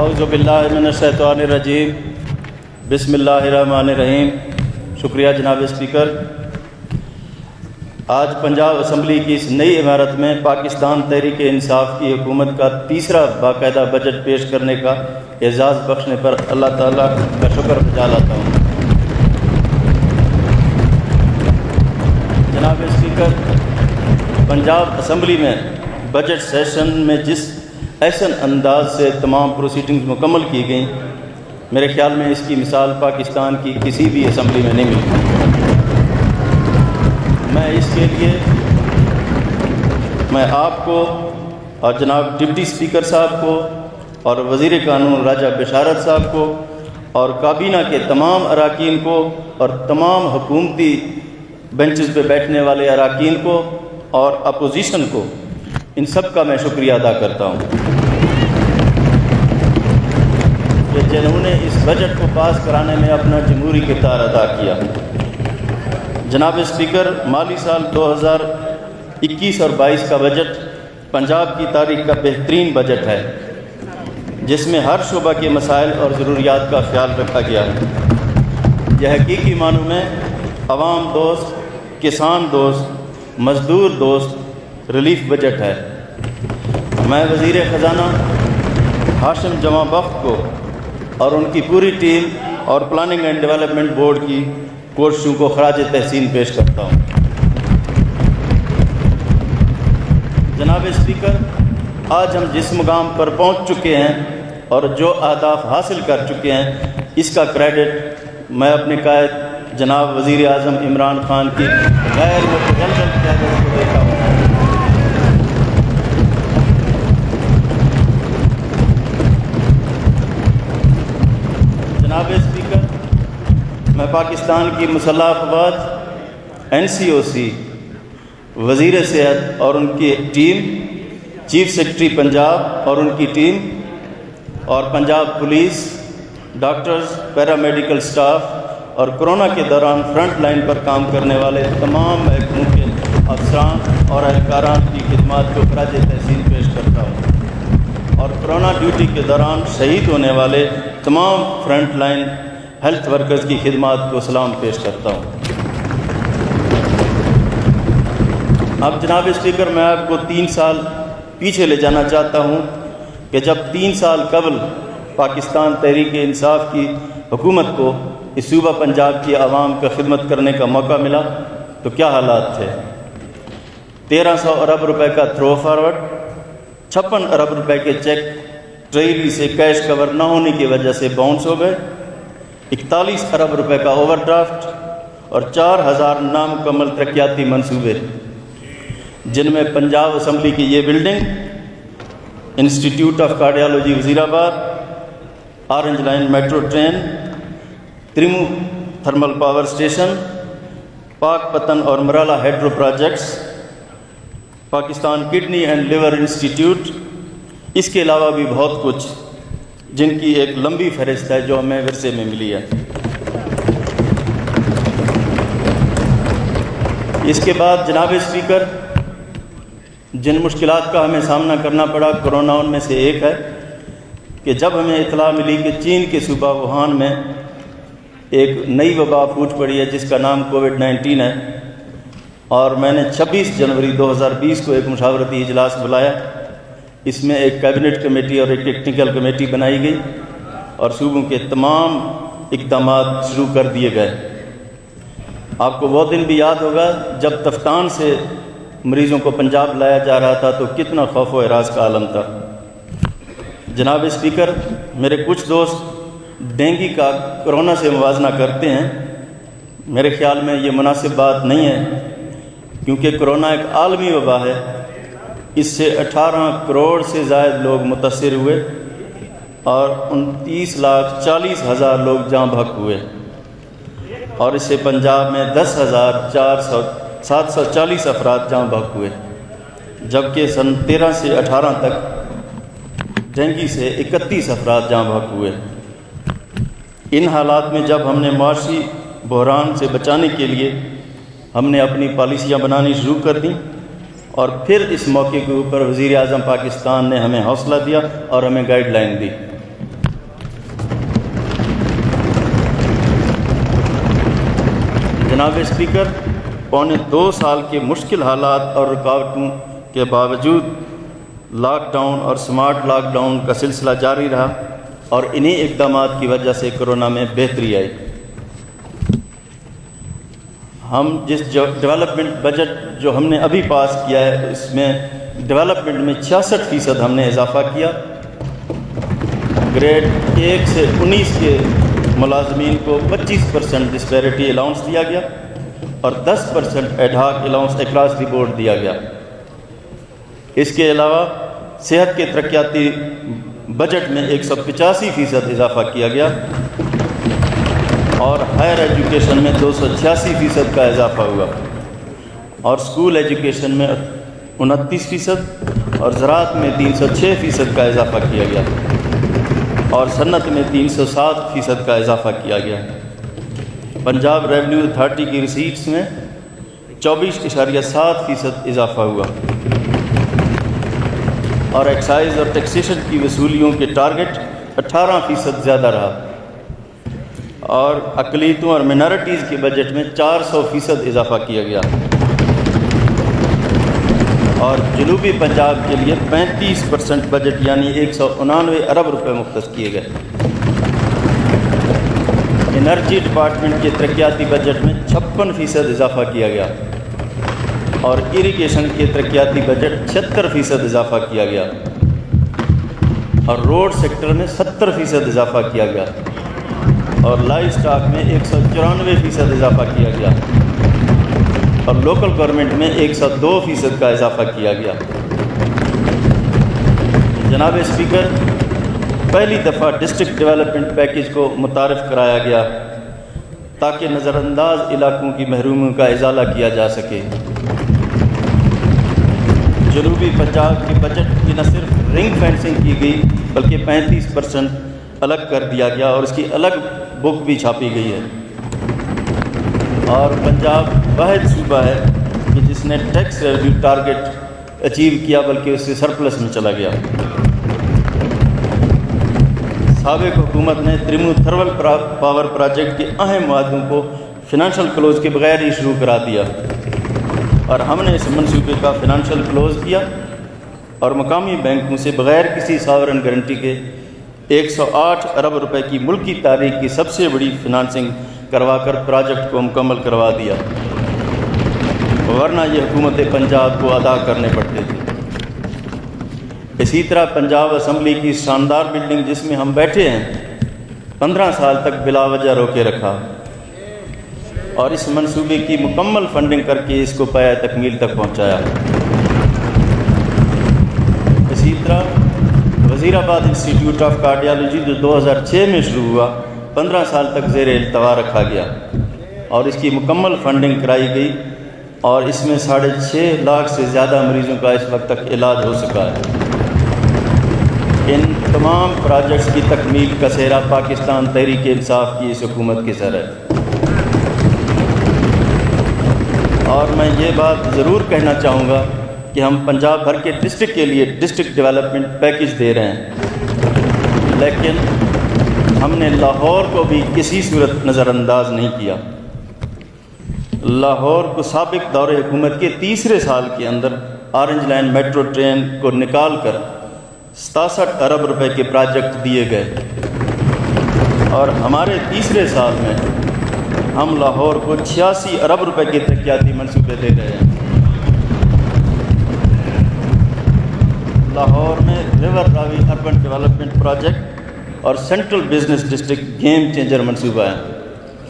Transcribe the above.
اعوذ باللہ من الشیطان الرجیم، بسم اللہ الرحمن الرحیم۔ شکریہ جناب اسپیکر۔ آج پنجاب اسمبلی کی اس نئی عمارت میں پاکستان تحریک انصاف کی حکومت کا تیسرا باقاعدہ بجٹ پیش کرنے کا اعزاز بخشنے پر اللہ تعالیٰ کا شکر بجا لاتا ہوں۔ جناب اسپیکر، پنجاب اسمبلی میں بجٹ سیشن میں جس احسن انداز سے تمام پروسیڈنگز مکمل کی گئیں، میرے خیال میں اس کی مثال پاکستان کی کسی بھی اسمبلی میں نہیں ملتی۔ میں اس کے لیے آپ کو اور جناب ڈپٹی اسپیکر صاحب کو اور وزیر قانون راجہ بشارت صاحب کو اور کابینہ کے تمام اراکین کو اور تمام حکومتی بینچز پہ بیٹھنے والے اراکین کو اور اپوزیشن کو، ان سب کا میں شکریہ ادا کرتا ہوں کہ جنہوں نے اس بجٹ کو پاس کرانے میں اپنا جمہوری کردار ادا کیا۔ جناب اسپیکر، مالی سال 2021 اور 22 کا بجٹ پنجاب کی تاریخ کا بہترین بجٹ ہے، جس میں ہر شعبہ کے مسائل اور ضروریات کا خیال رکھا گیا ہے۔ یہ حقیقی معنوں میں عوام دوست، کسان دوست، مزدور دوست ریلیف بجٹ ہے۔ میں وزیر خزانہ ہاشم جمع بخت کو اور ان کی پوری ٹیم اور پلاننگ اینڈ ڈیولپمنٹ بورڈ کی کوششوں کو خراج تحسین پیش کرتا ہوں۔ جناب اسپیکر، آج ہم جس مقام پر پہنچ چکے ہیں اور جو اہداف حاصل کر چکے ہیں، اس کا کریڈٹ میں اپنے قائد جناب وزیر اعظم عمران خان کی غیر متزلزل قیادت کو دیتا ہوں۔ جناب اسپیکر، میں پاکستان کی مسلح افواج، NCOC، وزیر صحت اور ان کی ٹیم، چیف سیکرٹری پنجاب اور ان کی ٹیم، اور Punjab police, doctors, paramedical staff اور کرونا کے دوران فرنٹ لائن پر کام کرنے والے تمام محکموں کے افسران اور اہلکاران کی خدمات کو خراج تحسین پیش کرتا ہوں، اور کرونا ڈیوٹی کے دوران شہید ہونے والے تمام فرنٹ لائن ہیلتھ ورکرز کی خدمات کو سلام پیش کرتا ہوں۔ اب جناب اسپیکر، میں آپ کو 3 سال پیچھے لے جانا چاہتا ہوں کہ جب 3 سال قبل پاکستان تحریک انصاف کی حکومت کو اس صوبہ پنجاب کی عوام کا خدمت کرنے کا موقع ملا تو کیا حالات تھے۔ 1300 ارب روپے کا تھرو فارورڈ، 56 ارب روپے کے چیک ٹریری سے کیش کور نہ ہونے کی وجہ سے باؤنس ہو گئے، 41 ارب روپے کا اوور ڈرافٹ اور 4000 نامکمل ترقیاتی منصوبے، جن میں پنجاب اسمبلی کی یہ building, institute of cardiology Wazirabad, orange line metro train, Trimmu thermal power station, Pakpattan اور Marala hydro projects, Pakistan kidney and liver institute, اس کے علاوہ بھی بہت کچھ، جن کی ایک لمبی فہرست ہے جو ہمیں ورثے میں ملی ہے۔ اس کے بعد جناب اسپیکر، جن مشکلات کا ہمیں سامنا کرنا پڑا، کرونا ان میں سے ایک ہے کہ جب ہمیں اطلاع ملی کہ چین کے صوبہ ووہان میں ایک نئی وبا پھوٹ پڑی ہے جس کا نام کووڈ-19 ہے، اور میں نے 26 جنوری 2020 کو ایک مشاورتی اجلاس بلایا۔ اس میں ایک کیبنٹ کمیٹی اور ایک ٹیکنیکل کمیٹی بنائی گئی اور صوبوں کے تمام اقدامات شروع کر دیے گئے۔ آپ کو وہ دن بھی یاد ہوگا جب تفتان سے مریضوں کو پنجاب لایا جا رہا تھا تو کتنا خوف و ہراس کا عالم تھا۔ جناب اسپیکر، میرے کچھ دوست ڈینگی کا کرونا سے موازنہ کرتے ہیں۔ میرے خیال میں یہ مناسب بات نہیں ہے، کیونکہ کرونا ایک عالمی وبا ہے۔ اس سے 18 کروڑ سے زائد لوگ متاثر ہوئے اور 29,40,000 لوگ جاں بحق ہوئے، اور اس سے پنجاب میں 10,740 افراد جاں بحق ہوئے، جبکہ سن 13 سے 18 تک ڈینگی سے 31 افراد جاں بحق ہوئے۔ ان حالات میں جب ہم نے معاشی بحران سے بچانے کے لیے ہم نے اپنی پالیسیاں بنانی شروع کر دیں، اور پھر اس موقع کے اوپر وزیر اعظم پاکستان نے ہمیں حوصلہ دیا اور ہمیں گائیڈ لائن دی۔ جناب اسپیکر، پونے 2 سال کے مشکل حالات اور رکاوٹوں کے باوجود لاک ڈاؤن اور سمارٹ لاک ڈاؤن کا سلسلہ جاری رہا اور انہی اقدامات کی وجہ سے کورونا میں بہتری آئی۔ ہم جس ڈیولپمنٹ بجٹ جو ہم نے ابھی پاس کیا ہے، اس میں ڈیولپمنٹ میں 66% ہم نے اضافہ کیا۔ گریڈ 1 سے 19 کے ملازمین کو 25% ڈسپیرٹی الاؤنس دیا گیا اور 10% ad hoc allowance across the board دیا گیا۔ اس کے علاوہ صحت کے ترقیاتی بجٹ میں 185% اضافہ کیا گیا اور ہائر ایجوکیشن میں 286% کا اضافہ ہوا اور اسکول ایجوکیشن میں 29% اور زراعت میں 306% کا اضافہ کیا گیا اور صنعت میں 307% کا اضافہ کیا گیا۔ پنجاب ریونیو اتھارٹی کی ریسیٹس میں 24.7% اضافہ ہوا اور ایکسائز اور ٹیکسیشن کی وصولیوں کے ٹارگٹ 18% زیادہ رہا اور اقلیتوں اور مینارٹیز کے بجٹ میں 400% اضافہ کیا گیا اور جنوبی پنجاب کے لیے 35% بجٹ یعنی 189 ارب روپے مختص کیے گئے۔ انرجی ڈپارٹمنٹ کے ترقیاتی بجٹ میں 56% اضافہ کیا گیا اور اریگیشن کے ترقیاتی بجٹ 76% اضافہ کیا گیا اور روڈ سیکٹر میں 70% اضافہ کیا گیا اور لائف سٹاک میں 194% اضافہ کیا گیا اور لوکل گورنمنٹ میں 102% کا اضافہ کیا گیا۔ جناب اسپیکر، پہلی دفعہ ڈسٹرکٹ ڈیولپمنٹ پیکیج کو متعارف کرایا گیا تاکہ نظر انداز علاقوں کی محرومیوں کا ازالہ کیا جا سکے۔ جنوبی پنجاب کے بجٹ کی نہ صرف رنگ فینسنگ کی گئی بلکہ 35% الگ کر دیا گیا اور اس کی الگ بک بھی چھاپی گئی ہے اور پنجاب واحد صوبہ ہے کہ جس نے ٹیکس ریونیو ٹارگٹ اچیو کیا بلکہ اس سے سرپلس میں چلا گیا۔ سابق حکومت نے تریمو تھرمل پاور پروجیکٹ کے اہم معاہدوں کو فنانشل کلوز کے بغیر ہی شروع کرا دیا اور ہم نے اس منصوبے کا فنانشل کلوز کیا اور مقامی بینکوں سے بغیر کسی ساورن گارنٹی کے 108 ارب روپے کی ملکی تاریخ کی سب سے بڑی فنانسنگ کروا کر پروجیکٹ کو مکمل کروا دیا، ورنہ یہ حکومت پنجاب کو ادا کرنے پڑتے تھے۔ اسی طرح پنجاب اسمبلی کی شاندار بلڈنگ جس میں ہم بیٹھے ہیں 15 سال تک بلا وجہ روکے رکھا اور اس منصوبے کی مکمل فنڈنگ کر کے اس کو پایہ تکمیل تک پہنچایا۔ اسی طرح وزیر آباد انسٹیٹیوٹ آف کارڈیالوجی جو 2006 میں شروع ہوا 15 سال تک زیر التوا رکھا گیا اور اس کی مکمل فنڈنگ کرائی گئی اور اس میں 6.5 لاکھ سے زیادہ مریضوں کا اس وقت تک علاج ہو سکا ہے۔ ان تمام پروجیکٹس کی تکمیل کا سہرا پاکستان تحریک انصاف کی اس حکومت کے سر ہے اور میں یہ بات ضرور کہنا چاہوں گا کہ ہم پنجاب بھر کے ڈسٹرکٹ کے لیے ڈسٹرکٹ ڈیولپمنٹ پیکیج دے رہے ہیں، لیکن ہم نے لاہور کو بھی کسی صورت نظر انداز نہیں کیا۔ لاہور کو سابق دور حکومت کے تیسرے سال کے اندر آرنج لائن میٹرو ٹرین کو نکال کر 67 ارب روپے کے پروجیکٹ دیے گئے اور ہمارے تیسرے سال میں ہم لاہور کو 86 ارب روپے کے ترقیاتی منصوبے دے رہے ہیں۔ لاہور میں ریور راوی اربن ڈیولپمنٹ پروجیکٹ اور central business district game changer منصوبہ ہے۔